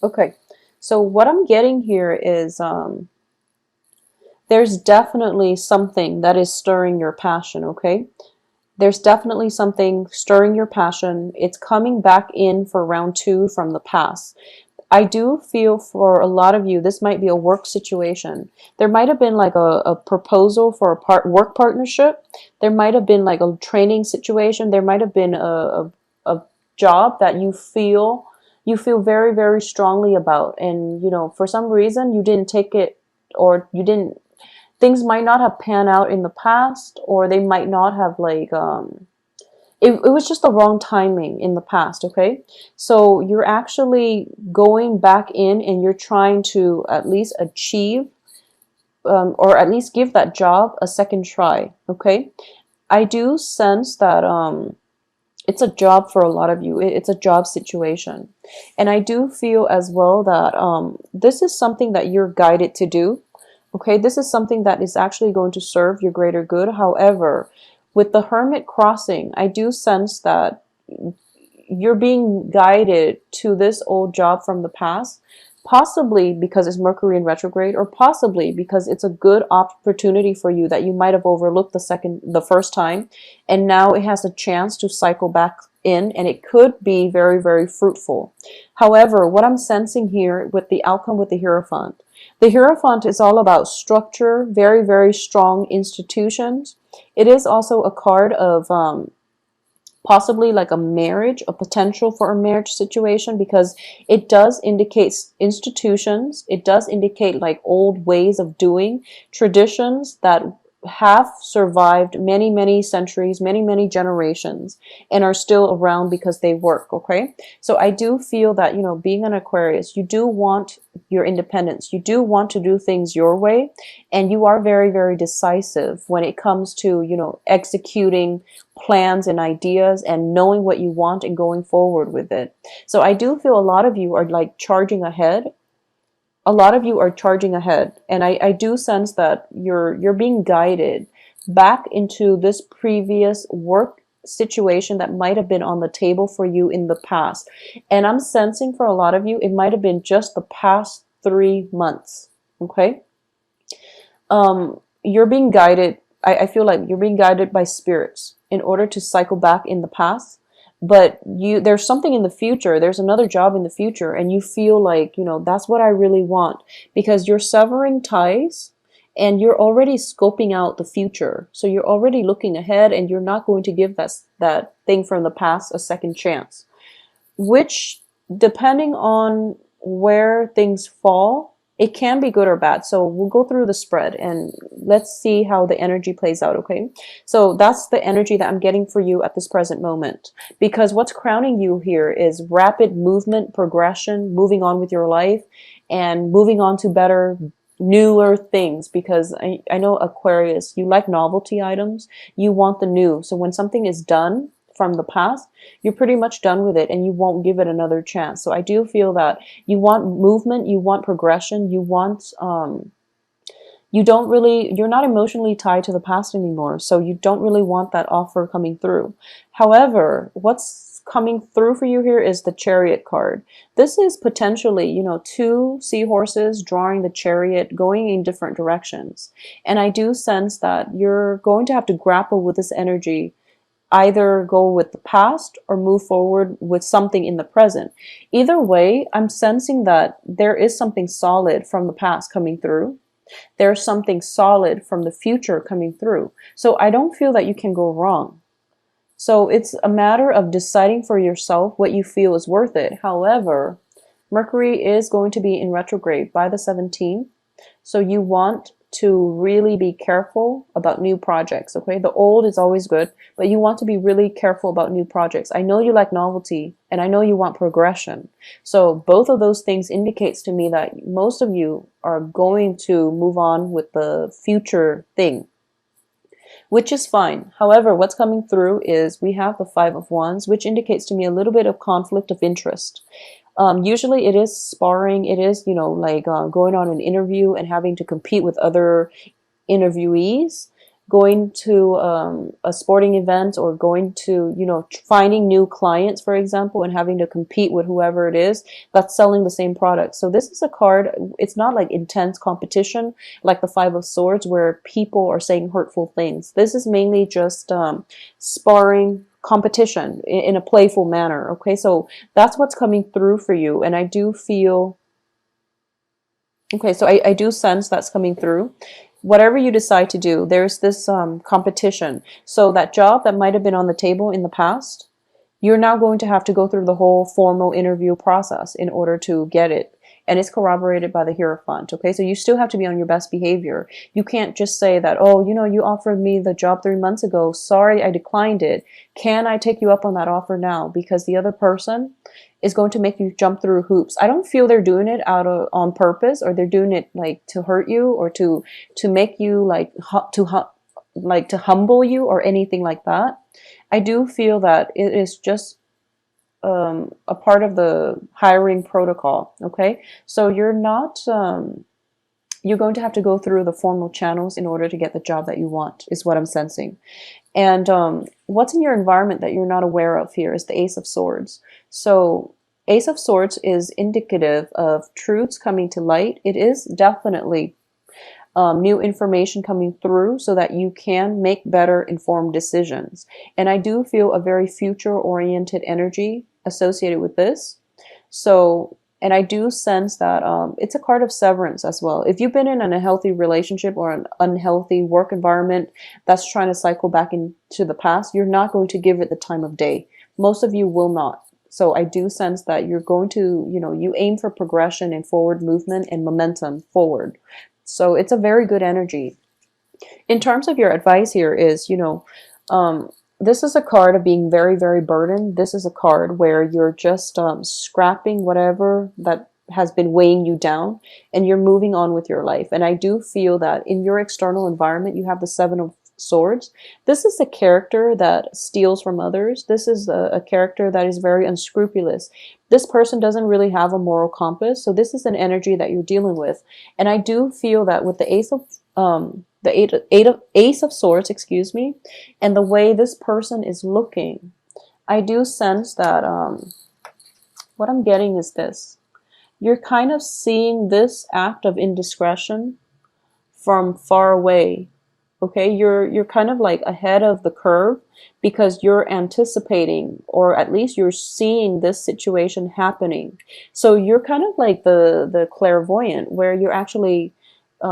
Okay. So what I'm getting here is there's definitely something that is stirring your passion, okay? There's definitely something stirring your passion. It's coming back in for round two from the past. I do feel for a lot of you, this might be a work situation. There might have been like a proposal for a work partnership. There might have been like a training situation. There might have been a job that you feel very, very strongly about. And, for some reason you didn't take it, or you didn't, things might not have panned out in the past, or they might not have like, it was just the wrong timing in the past, okay? So you're actually going back in and you're trying to at least achieve, or at least give that job a second try, okay? I do sense that it's a job for a lot of you. It's a job situation. And I do feel as well that this is something that you're guided to do. Okay, this is something that is actually going to serve your greater good. However, with the Hermit crossing, I do sense that you're being guided to this old job from the past, possibly because it's Mercury in retrograde, or possibly because it's a good opportunity for you that you might have overlooked the first time, and now it has a chance to cycle back in, and it could be very, very fruitful. However, what I'm sensing here with the outcome with the Hierophant is all about structure, very, very strong institutions. It is also a card of possibly like a marriage, a potential for a marriage situation, because it does indicate institutions. It does indicate like old ways of doing, traditions that have survived many, many centuries, many, many generations, and are still around because they work. Okay. So I do feel that, being an Aquarius, you do want your independence. You do want to do things your way, and you are very, very decisive when it comes to, executing plans and ideas and knowing what you want and going forward with it. So I do feel a lot of you are like charging ahead. A lot of you are charging ahead, and I do sense that you're being guided back into this previous work situation that might have been on the table for you in the past. And I'm sensing for a lot of you, it might have been just the past 3 months. Okay. You're being guided. I feel like you're being guided by spirits in order to cycle back in the past. But there's something in the future. There's another job in the future, and you feel like, that's what I really want, because you're severing ties and you're already scoping out the future. So you're already looking ahead, and you're not going to give that thing from the past a second chance, which, depending on where things fall, it can be good or bad. So we'll go through the spread and let's see how the energy plays out, okay? So that's the energy that I'm getting for you at this present moment. Because what's crowning you here is rapid movement, progression, moving on with your life, and moving on to better, newer things. Because I know, Aquarius, you like novelty items. You want the new. So when something is done from the past, you're pretty much done with it, and you won't give it another chance. So I do feel that you want movement, you want progression, you want you're not emotionally tied to the past anymore, so you don't really want that offer coming through. However, what's coming through for you here is the Chariot card. This is potentially, two seahorses drawing the chariot, going in different directions. And I do sense that you're going to have to grapple with this energy, either go with the past or move forward with something in the present. Either way, I'm sensing that there is something solid from the past coming through. There's something solid from the future coming through. So I don't feel that you can go wrong. So it's a matter of deciding for yourself what you feel is worth it. However, Mercury is going to be in retrograde by the 17th. So you want to really be careful about new projects, okay? The old is always good, but you want to be really careful about new projects. I know you like novelty, and I know you want progression. So both of those things indicates to me that most of you are going to move on with the future thing, which is fine. However, what's coming through is we have the Five of Wands, which indicates to me a little bit of conflict of interest. Usually it is sparring. It is, like going on an interview and having to compete with other interviewees. going to a sporting event, or going to, finding new clients, for example, and having to compete with whoever it is that's selling the same product. So this is a card, it's not like intense competition like the Five of Swords where people are saying hurtful things. This is mainly just sparring, competition in a playful manner. Okay, so that's what's coming through for you. And I do feel, okay, so I do sense that's coming through. Whatever you decide to do, there's this competition. So that job that might have been on the table in the past, you're now going to have to go through the whole formal interview process in order to get it. And it's corroborated by the Hierophant. Okay, so you still have to be on your best behavior. You can't just say that, oh, you offered me the job 3 months ago. Sorry, I declined it. Can I take you up on that offer now? Because the other person is going to make you jump through hoops. I don't feel they're doing it on purpose, or they're doing it like to hurt you, or to make you like to humble you or anything like that. I do feel that it is just a part of the hiring protocol. Okay, so you're not you're going to have to go through the formal channels in order to get the job that you want, is what I'm sensing. And what's in your environment that you're not aware of here is the Ace of Swords. So Ace of Swords is indicative of truths coming to light. It is definitely new information coming through so that you can make better informed decisions. And I do feel a very future-oriented energy associated with this. So, and I do sense that it's a card of severance as well. If you've been in an unhealthy relationship or an unhealthy work environment that's trying to cycle back into the past, you're not going to give it the time of day. Most of you will not. So I do sense that you're going to, you aim for progression and forward movement and momentum forward. So it's a very good energy. In terms of your advice here is, this is a card of being very, very burdened. This is a card where you're just scrapping whatever that has been weighing you down, and you're moving on with your life. And I do feel that in your external environment, you have the Seven of Swords. This is a character that steals from others. This is a character that is very unscrupulous. This person doesn't really have a moral compass. So this is an energy that you're dealing with. And I do feel that with the Ace of Swords, excuse me, and the way this person is looking, I do sense that what I'm getting is this. You're kind of seeing this act of indiscretion from far away. Okay, you're kind of like ahead of the curve because you're anticipating, or at least you're seeing this situation happening. So you're kind of like the clairvoyant, where you're actually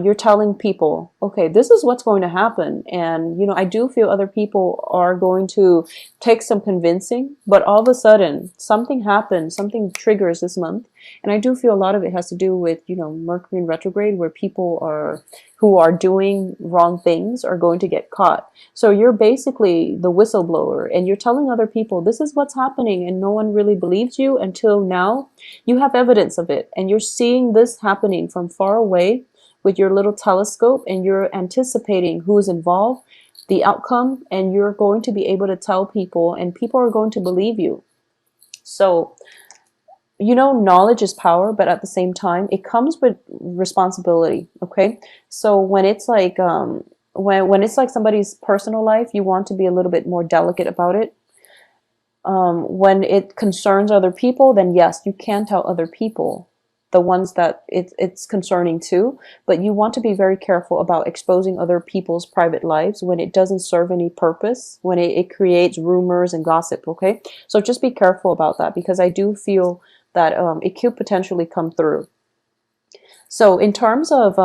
you're telling people, okay, this is what's going to happen. And, I do feel other people are going to take some convincing, but all of a sudden something happens, something triggers this month. And I do feel a lot of it has to do with, Mercury in retrograde, where people who are doing wrong things are going to get caught. So you're basically the whistleblower, and you're telling other people, this is what's happening, and no one really believes you until now you have evidence of it. And you're seeing this happening from far away with your little telescope, and you're anticipating who's involved, the outcome, and you're going to be able to tell people, and people are going to believe you. So, knowledge is power, but at the same time, it comes with responsibility. Okay, so when it's like when it's like somebody's personal life, you want to be a little bit more delicate about it. When it concerns other people, then yes, you can tell other people, the ones that it's concerning too, but you want to be very careful about exposing other people's private lives when it doesn't serve any purpose, when it creates rumors and gossip. Okay, so just be careful about that, because I do feel that it could potentially come through. So in terms of,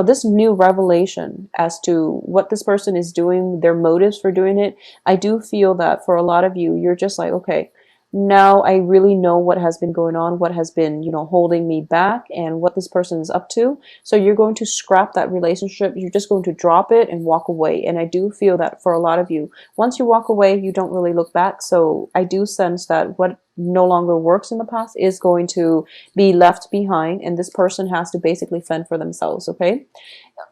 this new revelation as to what this person is doing, their motives for doing it, I do feel that for a lot of you, you're just like, okay, now I really know what has been going on, what has been, holding me back, and what this person is up to. So you're going to scrap that relationship. You're just going to drop it and walk away. And I do feel that for a lot of you, once you walk away, you don't really look back. So I do sense that what no longer works in the past is going to be left behind, and this person has to basically fend for themselves. Okay,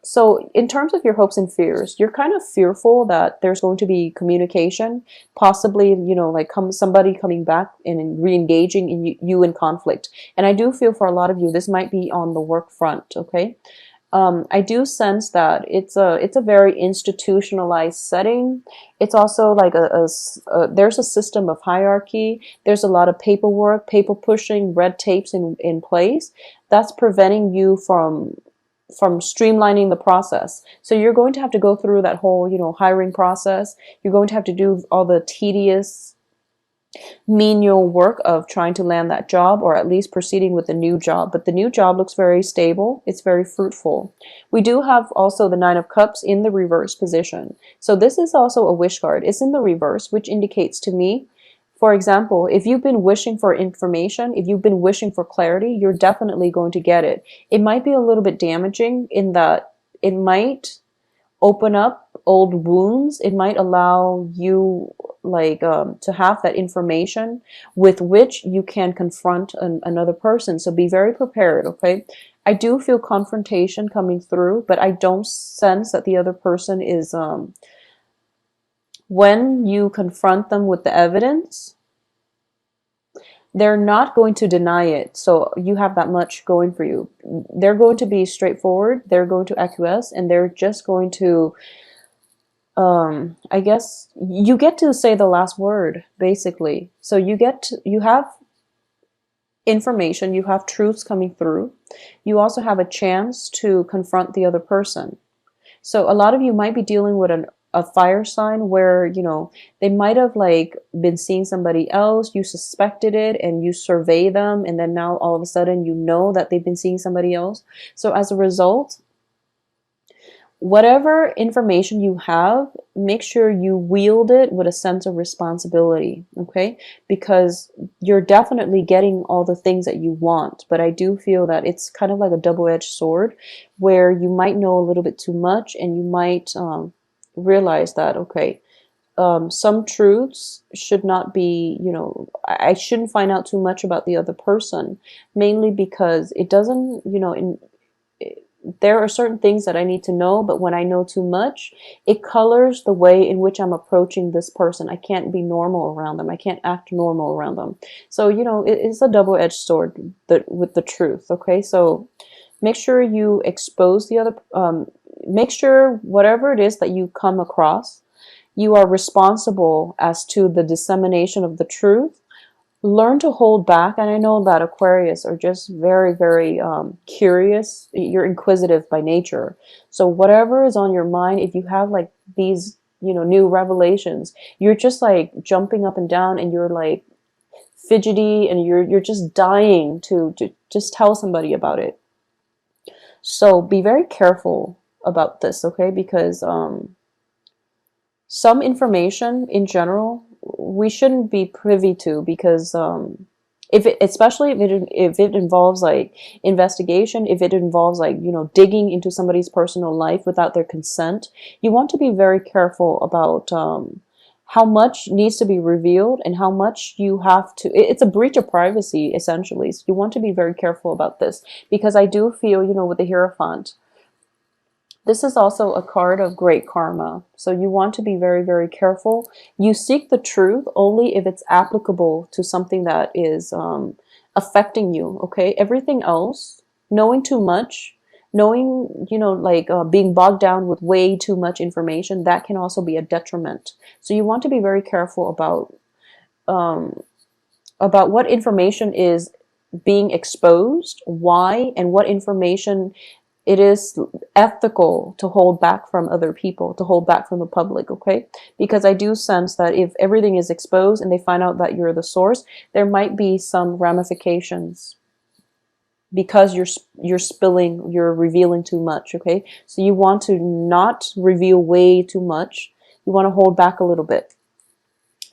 so in terms of your hopes and fears, you're kind of fearful that there's going to be communication, possibly, like somebody coming back and re-engaging in you in conflict. And I do feel for a lot of you, this might be on the work front. Okay, I do sense that it's a very institutionalized setting. It's also like there's a system of hierarchy. There's a lot of paperwork, paper pushing, red tapes in place that's preventing you from streamlining the process. So you're going to have to go through that whole, hiring process. You're going to have to do all the tedious menial work of trying to land that job, or at least proceeding with the new job. But the new job looks very stable. It's very fruitful. We do have also the Nine of Cups in the reverse position. So this is also a wish card. It's in the reverse, which indicates to me, for example, if you've been wishing for information, if you've been wishing for clarity, you're definitely going to get it. It might be a little bit damaging in that it might open up old wounds. It might allow you to have that information with which you can confront another person. So be very prepared, okay? I do feel confrontation coming through, but I don't sense that the other person is, when you confront them with the evidence, they're not going to deny it. So you have that much going for you. They're going to be straightforward. They're going to acquiesce, and they're just going to, I guess you get to say the last word, basically. So you have information, you have truths coming through. You also have a chance to confront the other person. So a lot of you might be dealing with a fire sign where, they might have been seeing somebody else, you suspected it, and you survey them, and then now all of a sudden you know that they've been seeing somebody else. So as a result, whatever information you have, make sure you wield it with a sense of responsibility, okay? Because you're definitely getting all the things that you want, but I do feel that it's kind of like a double-edged sword where you might know a little bit too much, and you might realize that, okay, some truths should not be, I shouldn't find out too much about the other person, mainly because it doesn't, there are certain things that I need to know, but when I know too much, it colors the way in which I'm approaching this person. I can't be normal around them. I can't act normal around them. So, it's a double-edged sword with the truth, okay? So make sure you expose the other, make sure whatever it is that you come across, you are responsible as to the dissemination of the truth. Learn to hold back. And I know that Aquarius are just very, very curious. You're inquisitive by nature. So whatever is on your mind, if you have these, new revelations, you're just jumping up and down, and you're fidgety, and you're just dying to just tell somebody about it. So be very careful about this, okay? Because some information in general we shouldn't be privy to, because especially if it involves investigation, if it involves digging into somebody's personal life without their consent, you want to be very careful about how much needs to be revealed and how much you have to. It's a breach of privacy, essentially. So you want to be very careful about this, because I do feel, with the Hierophant, this is also a card of great karma. So you want to be very, very careful. You seek the truth only if it's applicable to something that is affecting you, okay? Everything else, knowing too much, knowing, being bogged down with way too much information, that can also be a detriment. So you want to be very careful about what information is being exposed, why, and what information it is ethical to hold back from other people, to hold back from the public, okay? Because I do sense that if everything is exposed and they find out that you're the source, there might be some ramifications because you're revealing too much, okay? So you want to not reveal way too much. You want to hold back a little bit.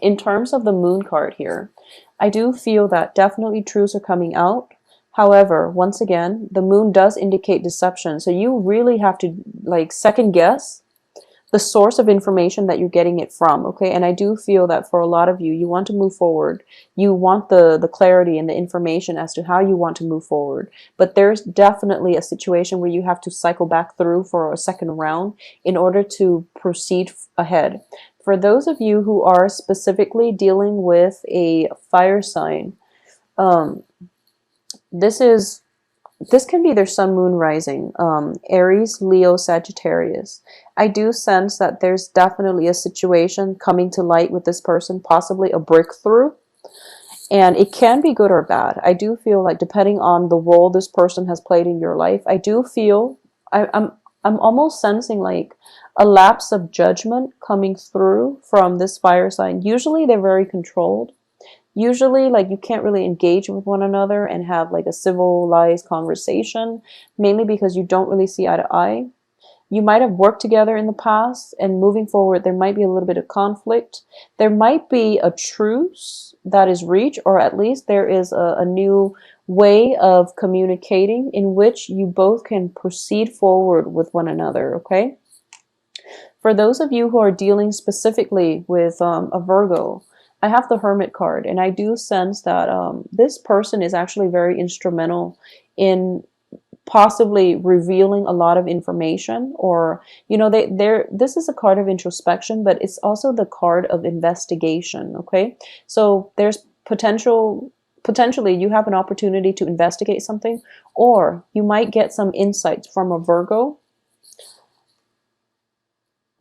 In terms of the Moon card here, I do feel that definitely truths are coming out. However, once again, the Moon does indicate deception. So you really have to second guess the source of information that you're getting it from, okay? And I do feel that for a lot of you, you want to move forward. You want the clarity and the information as to how you want to move forward. But there's definitely a situation where you have to cycle back through for a second round in order to proceed ahead. For those of you who are specifically dealing with a fire sign, this is this can be their sun, moon, rising, Aries, Leo, Sagittarius. I do sense that there's definitely a situation coming to light with this person, possibly a breakthrough. And it can be good or bad. I do feel like depending on the role this person has played in your life, I do feel I'm almost sensing like a lapse of judgment coming through from this fire sign. Usually they're very controlled. Usually like you can't really engage with one another and have like a civilized conversation, mainly because you don't really see eye to eye. You might have worked together in the past, and moving forward, there might be a little bit of conflict. There might be a truce that is reached, or at least there is a new way of communicating in which you both can proceed forward with one another, okay? For those of you who are dealing specifically with a Virgo, I have the Hermit card, and I do sense that this person is actually very instrumental in possibly revealing a lot of information, or they're this is a card of introspection, but it's also the card of investigation, okay? So there's potentially you have an opportunity to investigate something, or you might get some insights from a Virgo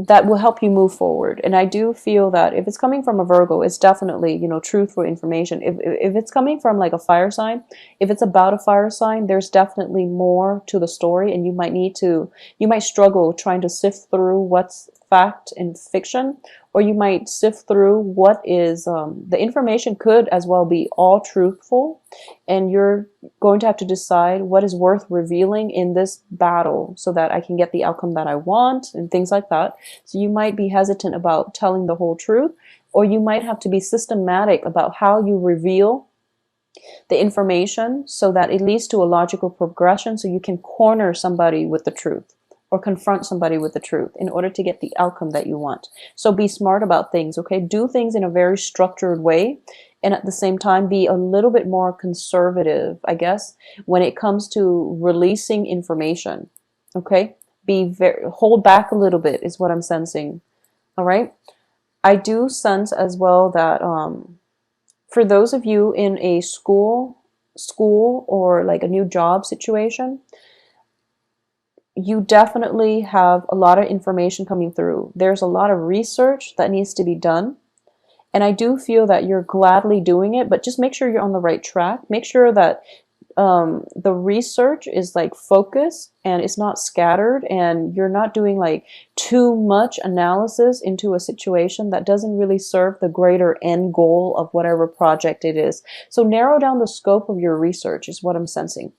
that will help you move forward. And I do feel that if it's coming from a Virgo, it's definitely, truthful information. If it's coming from like a fire sign, if it's about a fire sign, there's definitely more to the story, and you might struggle trying to sift through what's fact and fiction, or you might sift through what is the information could as well be all truthful, and you're going to have to decide what is worth revealing in this battle so that I can get the outcome that I want and things like that. So you might be hesitant about telling the whole truth, or you might have to be systematic about how you reveal the information so that it leads to a logical progression, so you can corner somebody with the truth or confront somebody with the truth in order to get the outcome that you want. So be smart about things, okay? Do things in a very structured way, and at the same time be a little bit more conservative, I guess, when it comes to releasing information, okay? Hold back a little bit is what I'm sensing, all right? I do sense as well that for those of you in a school or like a new job situation, you definitely have a lot of information coming through. There's a lot of research that needs to be done. And I do feel that you're gladly doing it, but just make sure you're on the right track. Make sure that the research is like focused and it's not scattered, and you're not doing like too much analysis into a situation that doesn't really serve the greater end goal of whatever project it is. So narrow down the scope of your research is what I'm sensing.